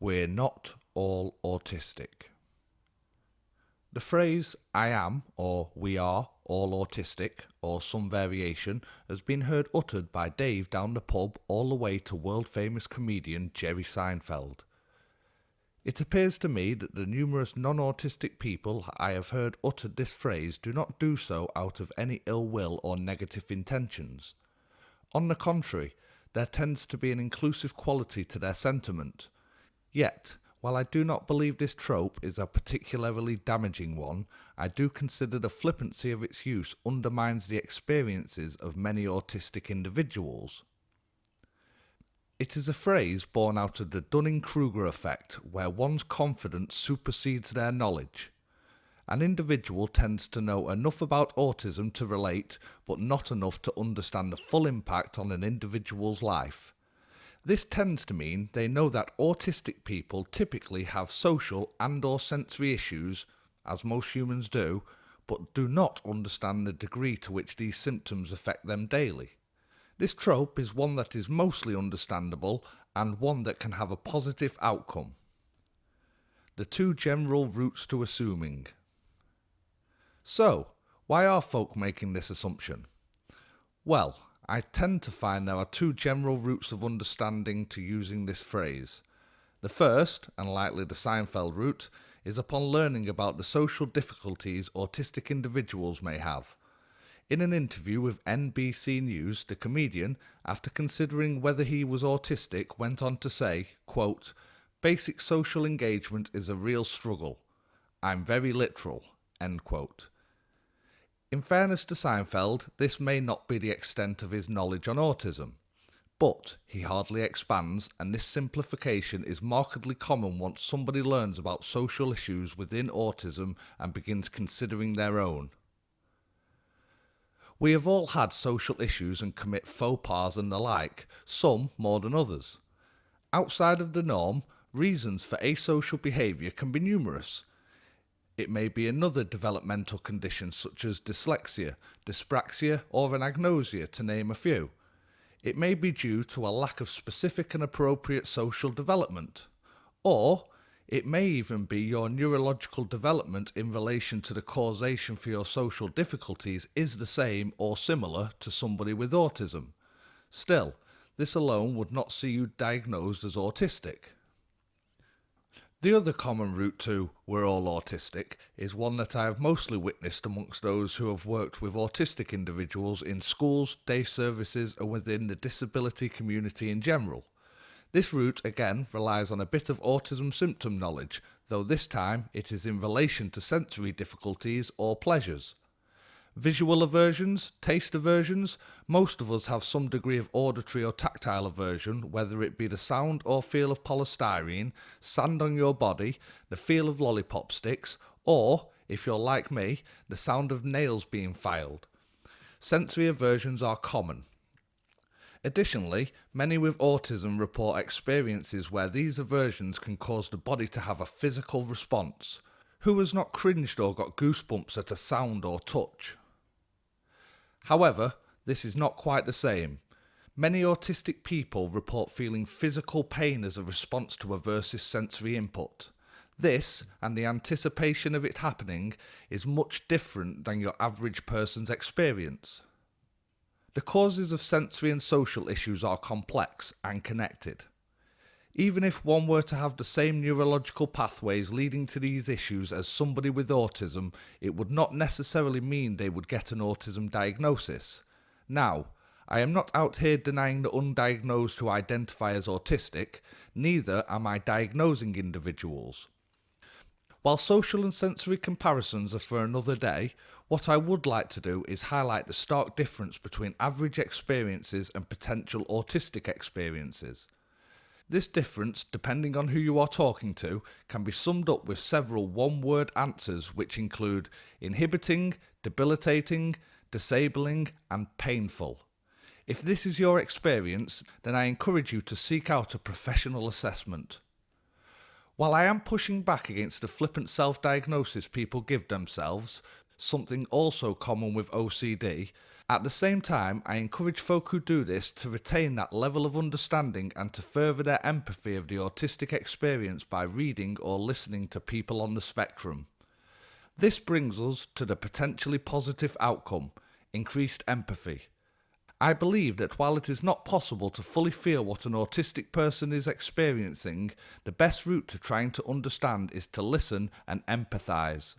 We're not all autistic. The phrase I am or we are all autistic or some variation has been heard uttered by Dave down the pub all the way to world famous comedian Jerry Seinfeld. It appears to me that the numerous non-autistic people I have heard uttered this phrase do not do so out of any ill will or negative intentions. On the contrary, there tends to be an inclusive quality to their sentiment. Yet, while I do not believe this trope is a particularly damaging one, I do consider the flippancy of its use undermines the experiences of many autistic individuals. It is a phrase born out of the Dunning-Kruger effect, where one's confidence supersedes their knowledge. An individual tends to know enough about autism to relate, but not enough to understand the full impact on an individual's life. This tends to mean they know that autistic people typically have social and/or sensory issues, as most humans do, but do not understand the degree to which these symptoms affect them daily. This trope is one that is mostly understandable and one that can have a positive outcome. The two general routes to assuming. So, why are folk making this assumption? Well, I tend to find there are two general routes of understanding to using this phrase. The first, and likely the Seinfeld route, is upon learning about the social difficulties autistic individuals may have. In an interview with NBC News, the comedian, after considering whether he was autistic, went on to say, quote, "Basic social engagement is a real struggle. I'm very literal," end quote. In fairness to Seinfeld, this may not be the extent of his knowledge on autism, but he hardly expands, and this simplification is markedly common once somebody learns about social issues within autism and begins considering their own. We have all had social issues and commit faux pas and the like, some more than others. Outside of the norm, reasons for asocial behaviour can be numerous. It may be another developmental condition such as dyslexia, dyspraxia or an agnosia, to name a few. It may be due to a lack of specific and appropriate social development. Or it may even be your neurological development in relation to the causation for your social difficulties is the same or similar to somebody with autism. Still, this alone would not see you diagnosed as autistic. The other common route to "we're all autistic" is one that I have mostly witnessed amongst those who have worked with autistic individuals in schools, day services and within the disability community in general. This route again relies on a bit of autism symptom knowledge, though this time it is in relation to sensory difficulties or pleasures. Visual aversions, taste aversions, most of us have some degree of auditory or tactile aversion, whether it be the sound or feel of polystyrene, sand on your body, the feel of lollipop sticks, or, if you're like me, the sound of nails being filed. Sensory aversions are common. Additionally, many with autism report experiences where these aversions can cause the body to have a physical response. Who has not cringed or got goosebumps at a sound or touch? However, this is not quite the same. Many autistic people report feeling physical pain as a response to aversive sensory input. This, and the anticipation of it happening, is much different than your average person's experience. The causes of sensory and social issues are complex and connected. Even if one were to have the same neurological pathways leading to these issues as somebody with autism, it would not necessarily mean they would get an autism diagnosis. Now, I am not out here denying the undiagnosed who identify as autistic, neither am I diagnosing individuals. While social and sensory comparisons are for another day, what I would like to do is highlight the stark difference between average experiences and potential autistic experiences. This difference, depending on who you are talking to, can be summed up with several one-word answers which include inhibiting, debilitating, disabling, and painful. If this is your experience, then I encourage you to seek out a professional assessment. While I am pushing back against the flippant self-diagnosis people give themselves, something also common with OCD. At the same time, I encourage folk who do this to retain that level of understanding and to further their empathy of the autistic experience by reading or listening to people on the spectrum. This brings us to the potentially positive outcome: increased empathy. I believe that while it is not possible to fully feel what an autistic person is experiencing, the best route to trying to understand is to listen and empathise.